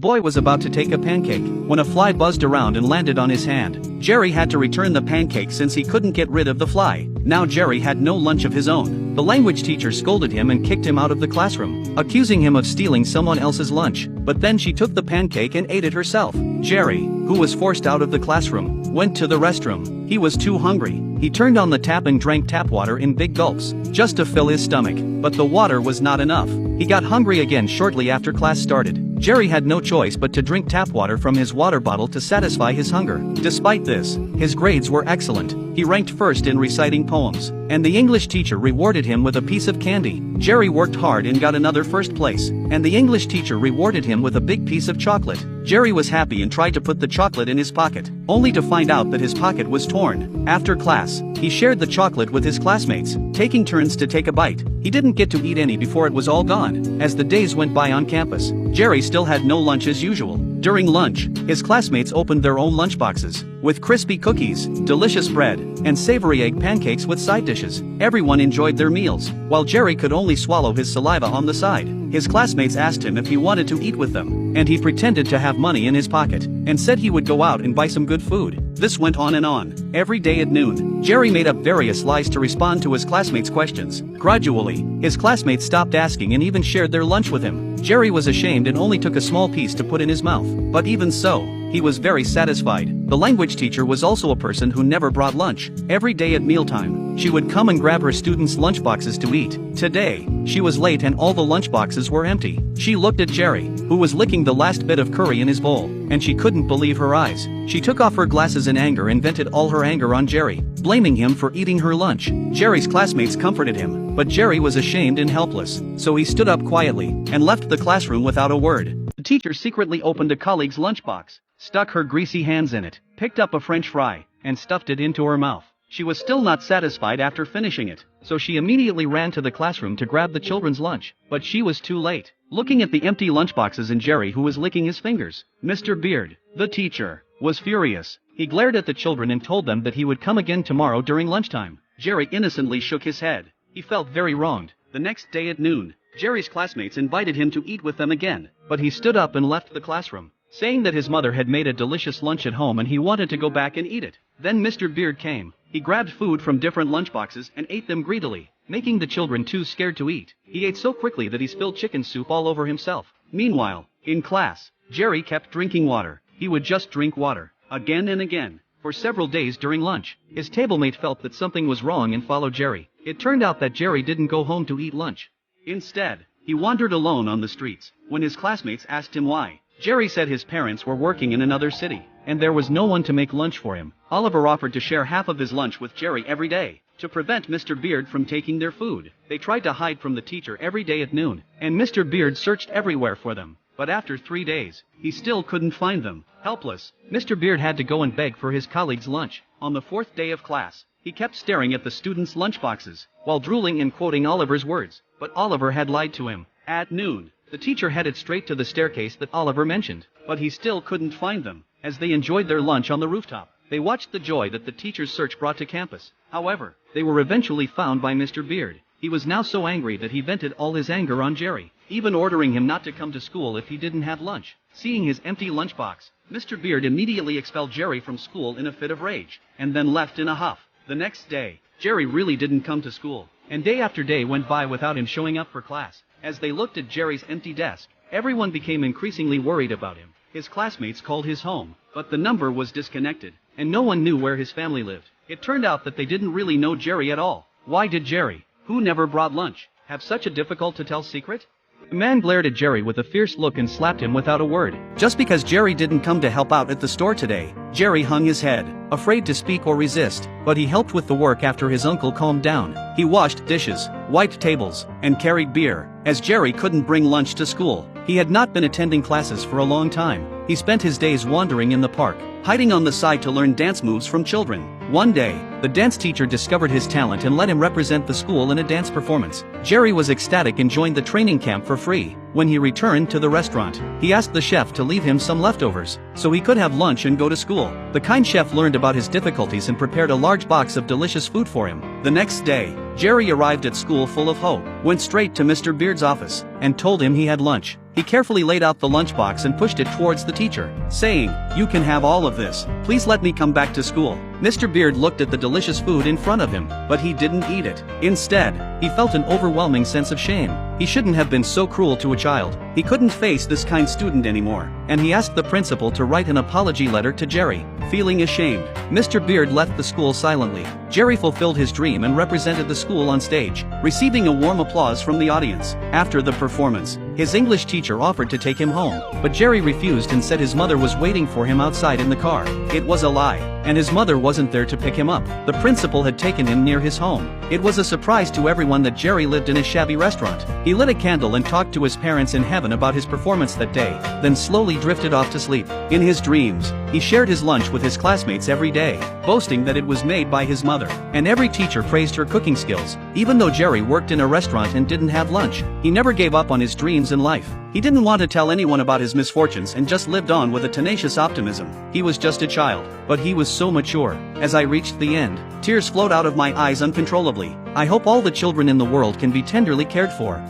boy was about to take a pancake when a fly buzzed around and landed on his hand. Jerry had to return the pancake since he couldn't get rid of the fly. Now Jerry had no lunch of his own. The language teacher scolded him and kicked him out of the classroom, accusing him of stealing someone else's lunch. But then she took the pancake and ate it herself. Jerry, who was forced out of the classroom, went to the restroom. He was too hungry. He turned on the tap and drank tap water in big gulps, just to fill his stomach. But the water was not enough. He got hungry again shortly after class started. Jerry had no choice but to drink tap water from his water bottle to satisfy his hunger. Despite this, his grades were excellent. He ranked first in reciting poems, and the English teacher rewarded him with a piece of candy. Jerry worked hard and got another first place, and the English teacher rewarded him with a big piece of chocolate. Jerry was happy and tried to put the chocolate in his pocket, only to find out that his pocket was torn. After class, he shared the chocolate with his classmates, taking turns to take a bite. He didn't get to eat any before it was all gone. As the days went by on campus, Jerry still had no lunch as usual. During lunch, his classmates opened their own lunchboxes, with crispy cookies, delicious bread, and savory egg pancakes with side dishes. Everyone enjoyed their meals, while Jerry could only swallow his saliva on the side. His classmates asked him if he wanted to eat with them, and he pretended to have money in his pocket, and said he would go out and buy some good food. This went on and on. Every day at noon, Jerry made up various lies to respond to his classmates' questions. Gradually, his classmates stopped asking and even shared their lunch with him. Jerry was ashamed and only took a small piece to put in his mouth. But even so, he was very satisfied. The language teacher was also a person who never brought lunch. Every day at mealtime, she would come and grab her students' lunchboxes to eat. Today, she was late and all the lunchboxes were empty. She looked at Jerry, who was licking the last bit of curry in his bowl, and she couldn't believe her eyes. She took off her glasses in anger and vented all her anger on Jerry, blaming him for eating her lunch. Jerry's classmates comforted him, but Jerry was ashamed and helpless, so he stood up quietly and left the classroom without a word. The teacher secretly opened a colleague's lunchbox, stuck her greasy hands in it, picked up a French fry, and stuffed it into her mouth. She was still not satisfied after finishing it, so she immediately ran to the classroom to grab the children's lunch, but she was too late. Looking at the empty lunchboxes and Jerry, who was licking his fingers, Mr. Beard, the teacher, was furious. He glared at the children and told them that he would come again tomorrow during lunchtime. Jerry innocently shook his head. He felt very wronged. The next day at noon, Jerry's classmates invited him to eat with them again, but he stood up and left the classroom, saying that his mother had made a delicious lunch at home and he wanted to go back and eat it. Then Mr. Beard came. He grabbed food from different lunchboxes and ate them greedily, making the children too scared to eat. He ate so quickly that he spilled chicken soup all over himself. Meanwhile, in class, Jerry kept drinking water. He would just drink water, again and again, for several days during lunch. His tablemate felt that something was wrong and followed Jerry. It turned out that Jerry didn't go home to eat lunch. Instead, he wandered alone on the streets. When his classmates asked him why, Jerry said his parents were working in another city, and there was no one to make lunch for him. Oliver offered to share half of his lunch with Jerry every day, to prevent Mr. Beard from taking their food. They tried to hide from the teacher every day at noon, and Mr. Beard searched everywhere for them. But after 3 days, he still couldn't find them. Helpless, Mr. Beard had to go and beg for his colleagues' lunch. On the 4th day of class, he kept staring at the students' lunchboxes, while drooling and quoting Oliver's words. But Oliver had lied to him. At noon, the teacher headed straight to the staircase that Oliver mentioned, but he still couldn't find them. As they enjoyed their lunch on the rooftop, they watched the joy that the teacher's search brought to campus. However, they were eventually found by Mr. Beard. He was now so angry that he vented all his anger on Jerry, even ordering him not to come to school if he didn't have lunch. Seeing his empty lunchbox, Mr. Beard immediately expelled Jerry from school in a fit of rage, and then left in a huff. The next day, Jerry really didn't come to school, and day after day went by without him showing up for class. As they looked at Jerry's empty desk, everyone became increasingly worried about him. His classmates called his home, but the number was disconnected, and no one knew where his family lived. It turned out that they didn't really know Jerry at all. Why did Jerry, who never brought lunch, have such a difficult-to-tell secret? The man glared at Jerry with a fierce look and slapped him without a word. Just because Jerry didn't come to help out at the store today, Jerry hung his head, afraid to speak or resist, but he helped with the work after his uncle calmed down. He washed dishes, wiped tables, and carried beer. As Jerry couldn't bring lunch to school, he had not been attending classes for a long time. He spent his days wandering in the park, hiding on the side to learn dance moves from children. One day, the dance teacher discovered his talent and let him represent the school in a dance performance. Jerry was ecstatic and joined the training camp for free. When he returned to the restaurant, he asked the chef to leave him some leftovers, so he could have lunch and go to school. The kind chef learned about his difficulties and prepared a large box of delicious food for him. The next day, Jerry arrived at school full of hope, went straight to Mr. Beard's office, and told him he had lunch. He carefully laid out the lunchbox and pushed it towards the teacher, saying, "You can have all of this. Please let me come back to school." Mr. Beard looked at the delicious food in front of him, but he didn't eat it. Instead, he felt an overwhelming sense of shame. He shouldn't have been so cruel to a child. He couldn't face this kind student anymore, and he asked the principal to write an apology letter to Jerry. Feeling ashamed, Mr. Beard left the school silently. Jerry fulfilled his dream and represented the school on stage, receiving a warm applause from the audience. After the performance, his English teacher offered to take him home, but Jerry refused and said his mother was waiting for him outside in the car. It was a lie, and his mother wasn't there to pick him up. The principal had taken him near his home. It was a surprise to everyone that Jerry lived in a shabby restaurant. He lit a candle and talked to his parents in heaven about his performance that day, then slowly drifted off to sleep. In his dreams, he shared his lunch with his classmates every day, boasting that it was made by his mother. And every teacher praised her cooking skills. Even though Jerry worked in a restaurant and didn't have lunch, he never gave up on his dreams in life. He didn't want to tell anyone about his misfortunes and just lived on with a tenacious optimism. He was just a child, but he was so mature. As I reached the end, tears flowed out of my eyes uncontrollably. I hope all the children in the world can be tenderly cared for.